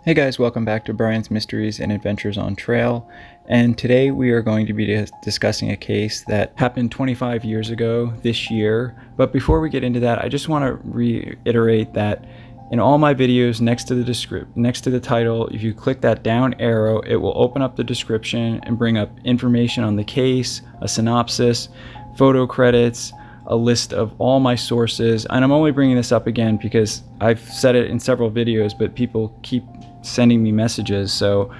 Hey guys, welcome back to Brian's Mysteries and Adventures on Trail, and today we are going to be discussing a case that happened 25 years ago this year. But before we get into that, I just want to reiterate that in all my videos, next to the title, if you click that down arrow, it will open up the description and bring up information on the case, a synopsis, photo credits, a list of all my sources. And I'm only bringing this up again because I've said it in several videos, but people keep sending me messages, so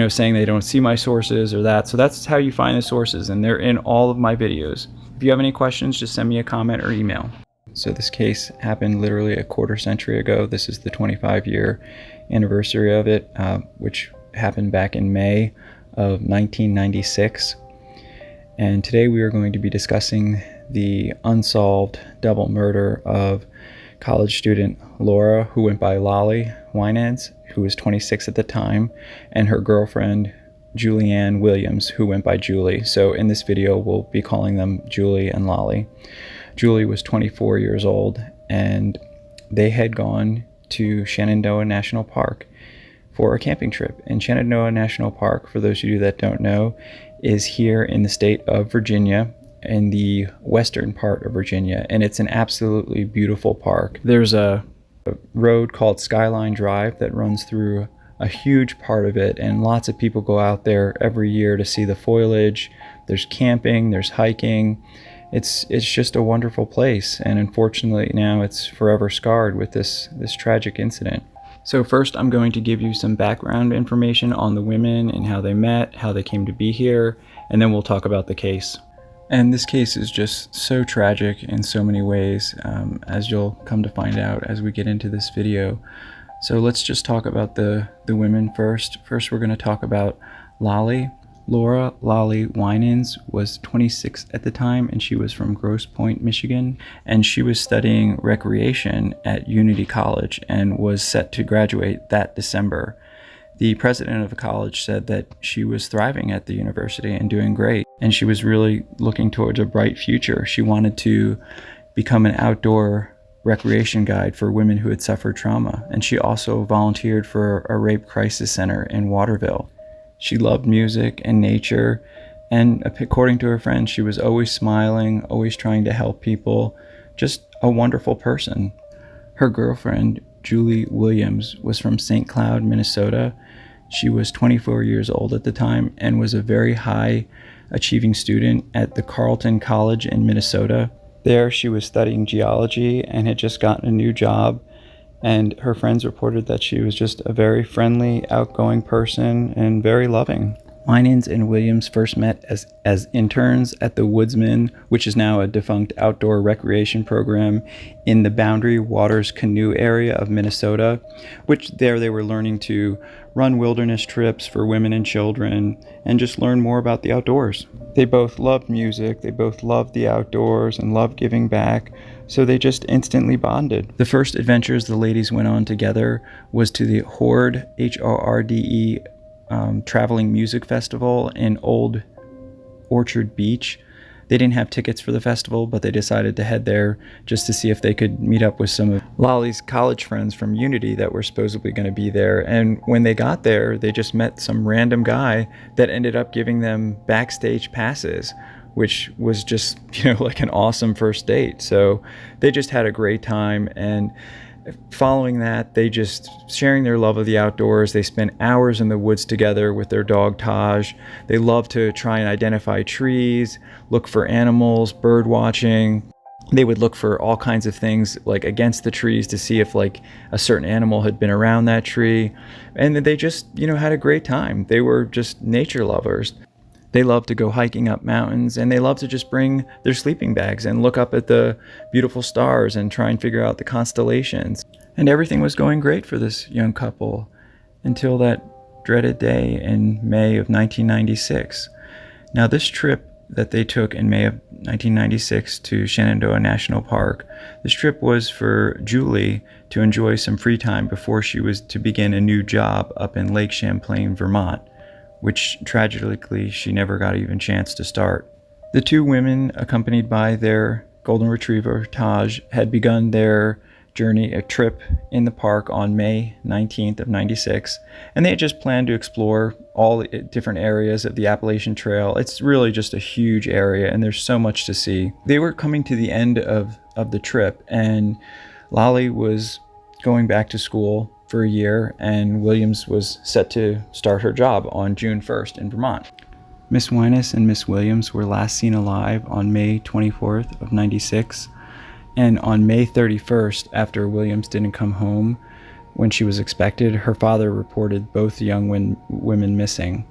saying they don't see my sources or that. So that's how you find the sources, and they're in all of my videos. If you have any questions, just send me a comment or email. So this case happened literally a quarter century ago. This is the 25-year anniversary of it, which happened back in May of 1996. And today we are going to be discussing the unsolved double murder of college student Laura, who went by Lolly Winans, who was 26 at the time, and her girlfriend Julianne Williams, who went by Julie. So in this video we'll be calling them Julie and Lolly. Julie was 24 years old, and they had gone to Shenandoah National Park for a camping trip. And Shenandoah National Park, for those of you that don't know, is here in the state of Virginia, in the western part of Virginia, and it's an absolutely beautiful park. There's a road called Skyline Drive that runs through a huge part of it, and lots of people go out there every year to see the foliage. There's camping, there's hiking. It's just a wonderful place, and unfortunately now it's forever scarred with this tragic incident. So first I'm going to give you some background information on the women and how they met, how they came to be here, and then we'll talk about the case. And this case is just so tragic in so many ways, as you'll come to find out as we get into this video. So let's just talk about the women first. First, we're going to talk about Lolly. Laura Lolly Winans was 26 at the time, and she was from Grosse Pointe, Michigan. And she was studying recreation at Unity College and was set to graduate that December. The president of the college said that she was thriving at the university and doing great, and she was really looking towards a bright future. She wanted to become an outdoor recreation guide for women who had suffered trauma, and she also volunteered for a rape crisis center in Waterville. She loved music and nature, and according to her friends, she was always smiling, always trying to help people, just a wonderful person. Her girlfriend, Julie Williams, was from St. Cloud, Minnesota. She was 24 years old at the time and was a very high achieving student at the Carleton College in Minnesota. There she was studying geology and had just gotten a new job, and her friends reported that she was just a very friendly, outgoing person and very loving. Winans and Williams first met as interns at the Woodsman, which is now a defunct outdoor recreation program in the Boundary Waters Canoe area of Minnesota, which there they were learning to run wilderness trips for women and children and just learn more about the outdoors. They both loved music, they both loved the outdoors and loved giving back, so they just instantly bonded. The first adventures the ladies went on together was to the Horde, H-O-R-D-E, traveling music festival in Old Orchard Beach. They didn't have tickets for the festival, but they decided to head there just to see if they could meet up with some of Lolly's college friends from Unity that were supposedly going to be there. And when they got there, they just met some random guy that ended up giving them backstage passes, which was just, like an awesome first date. So they just had a great time, and following that, they just sharing their love of the outdoors. They spent hours in the woods together with their dog Taj. They loved to try and identify trees, look for animals, bird watching. They would look for all kinds of things like against the trees to see if like a certain animal had been around that tree. And they just, had a great time. They were just nature lovers. They love to go hiking up mountains, and they love to just bring their sleeping bags and look up at the beautiful stars and try and figure out the constellations. And everything was going great for this young couple until that dreaded day in May of 1996. Now, this trip that they took in May of 1996 to Shenandoah National Park, this trip was for Julie to enjoy some free time before she was to begin a new job up in Lake Champlain, Vermont, which tragically she never got even chance to start. The two women, accompanied by their golden retriever Taj, had begun their journey, a trip in the park on May 19th of 96, and they had just planned to explore all different areas of the Appalachian Trail. It's really just a huge area, and there's so much to see. They were coming to the end of the trip, and Lolly was going back to school for a year, and Williams was set to start her job on June 1st in Vermont. Miss Winans and Miss Williams were last seen alive on May 24th of 96, and on May 31st, after Williams didn't come home when she was expected, her father reported both young women missing.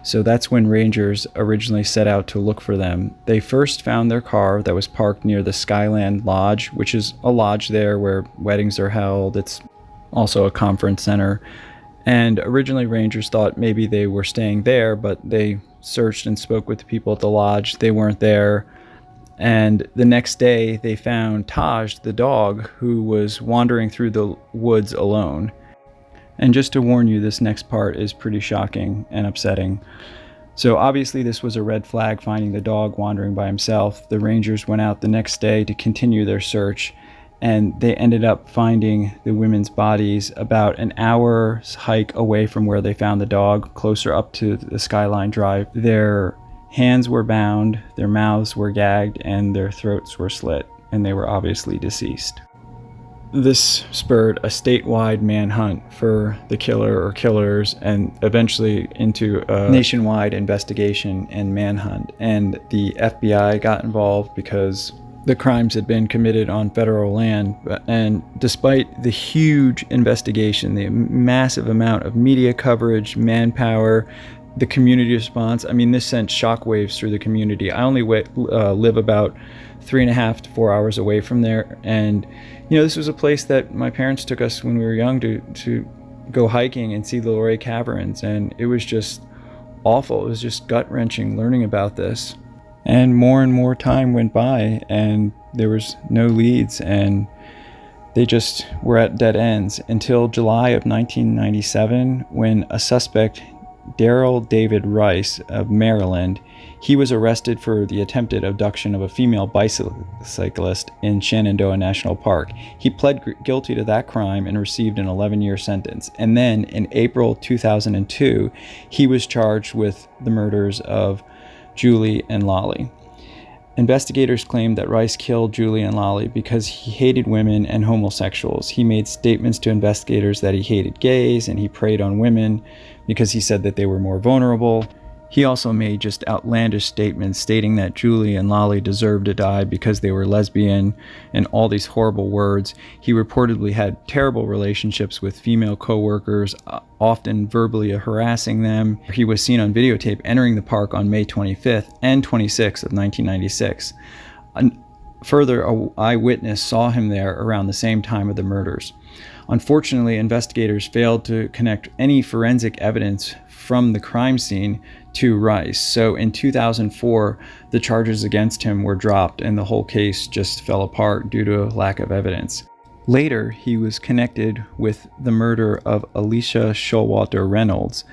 So that's when rangers originally set out to look for them. They first found their car that was parked near the Skyline Lodge, which is a lodge there where weddings are held. It's also a conference center. And originally rangers thought maybe they were staying there, but they searched and spoke with the people at the lodge. They weren't there. And the next day they found Taj, the dog, who was wandering through the woods alone. And just to warn you, this next part is pretty shocking and upsetting. So obviously this was a red flag, finding the dog wandering by himself. The rangers went out the next day to continue their search, and they ended up finding the women's bodies about an hour's hike away from where they found the dog, closer up to the Skyline Drive. Their hands were bound, their mouths were gagged, and their throats were slit, and they were obviously deceased. This spurred a statewide manhunt for the killer or killers, and eventually into a nationwide investigation and manhunt. And the FBI got involved because the crimes had been committed on federal land. And despite the huge investigation, the massive amount of media coverage, manpower, the community response, I mean, this sent shockwaves through the community. I only live about 3.5 to 4 hours away from there, and this was a place that my parents took us when we were young to go hiking and see the Luray Caverns, and it was just awful. It was just gut-wrenching learning about this. And more time went by, and there was no leads, and they just were at dead ends until July of 1997, when a suspect, Daryl David Rice of Maryland, he was arrested for the attempted abduction of a female bicyclist in Shenandoah National Park. He pled guilty to that crime and received an 11-year sentence. And then in April 2002, he was charged with the murders of Julie and Lolly. Investigators claimed that Rice killed Julie and Lolly because he hated women and homosexuals. He made statements to investigators that he hated gays, and he preyed on women because he said that they were more vulnerable. He also made just outlandish statements stating that Julie and Lolly deserved to die because they were lesbian, and all these horrible words. He reportedly had terrible relationships with female co-workers, often verbally harassing them. He was seen on videotape entering the park on May 25th and 26th of 1996. Further, an eyewitness saw him there around the same time of the murders. Unfortunately, investigators failed to connect any forensic evidence from the crime scene to Rice. So in 2004, the charges against him were dropped, and the whole case just fell apart due to a lack of evidence. Later, he was connected with the murder of Alicia Showalter Reynolds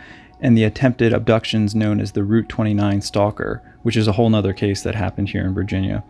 and the attempted abductions known as the Route 29 stalker, which is a whole nother case that happened here in Virginia.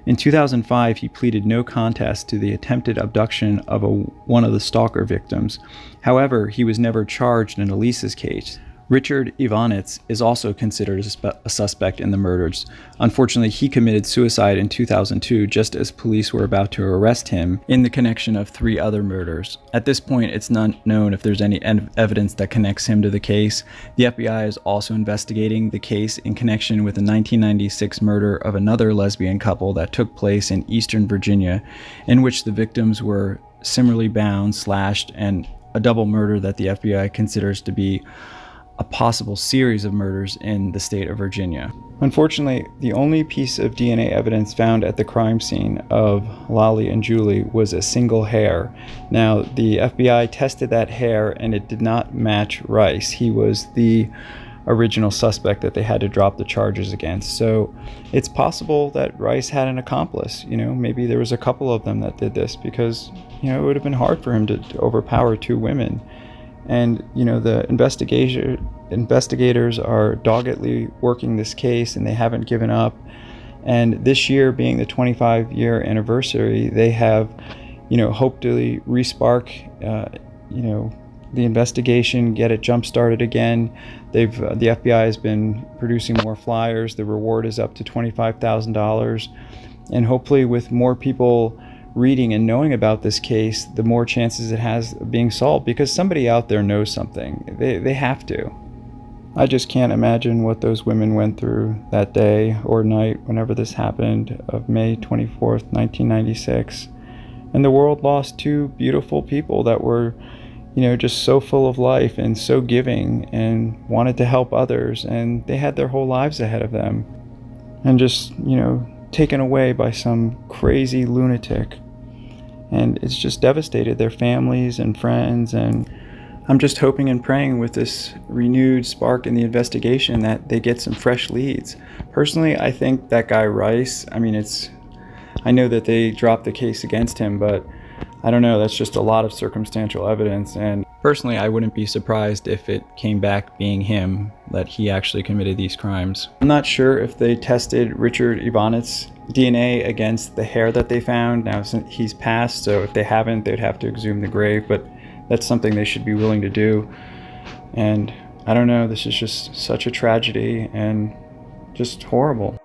In 2005, he pleaded no contest to the attempted abduction of one of the stalker victims. However, he was never charged in Elisa's case. Richard Ivanitz is also considered a suspect in the murders. Unfortunately, he committed suicide in 2002 just as police were about to arrest him in the connection of 3 other murders. At this point, it's not known if there's any evidence that connects him to the case. The FBI is also investigating the case in connection with the 1996 murder of another lesbian couple that took place in eastern Virginia, in which the victims were similarly bound, slashed, and a double murder that the FBI considers to be a possible series of murders in the state of Virginia. Unfortunately, the only piece of DNA evidence found at the crime scene of Lolly and Julie was a single hair. Now, the FBI tested that hair and it did not match Rice. He was the original suspect that they had to drop the charges against. So it's possible that Rice had an accomplice. Maybe there was a couple of them that did this because, it would have been hard for him to overpower 2 women. And, the investigators are doggedly working this case, and they haven't given up. And this year being the 25-year anniversary, they have hope to re-spark, the investigation, get it jump-started again. The FBI has been producing more flyers. The reward is up to $25,000. And hopefully with more people reading and knowing about this case, the more chances it has of being solved, because somebody out there knows something. They have to. I just can't imagine what those women went through that day or night whenever this happened, of May 24th, 1996. And the world lost two beautiful people that were, just so full of life and so giving and wanted to help others, and they had their whole lives ahead of them. And just, taken away by some crazy lunatic. And it's just devastated their families and friends. And I'm just hoping and praying with this renewed spark in the investigation that they get some fresh leads. Personally, I think that guy Rice, I know that they dropped the case against him, but I don't know, that's just a lot of circumstantial evidence. And personally, I wouldn't be surprised if it came back being him, that he actually committed these crimes. I'm not sure if they tested Richard Ivanitz's DNA against the hair that they found. Now, since he's passed, so if they haven't, they'd have to exhume the grave, but that's something they should be willing to do. And I don't know, this is just such a tragedy and just horrible.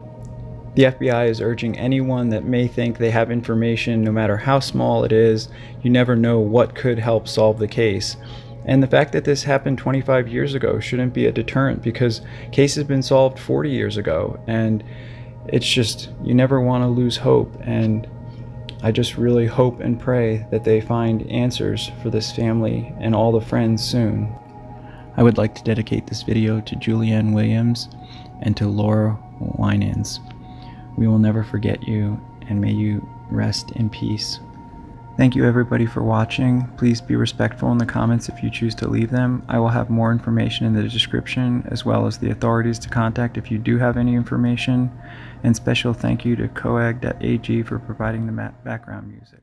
The FBI is urging anyone that may think they have information, no matter how small it is, you never know what could help solve the case. And the fact that this happened 25 years ago shouldn't be a deterrent, because cases have been solved 40 years ago. And it's just, you never want to lose hope. And I just really hope and pray that they find answers for this family and all the friends soon. I would like to dedicate this video to Julianne Williams and to Laura Winans. We will never forget you, and may you rest in peace. Thank you everybody for watching. Please be respectful in the comments if you choose to leave them. I will have more information in the description, as well as the authorities to contact if you do have any information. And special thank you to gagged.ag for providing the background music.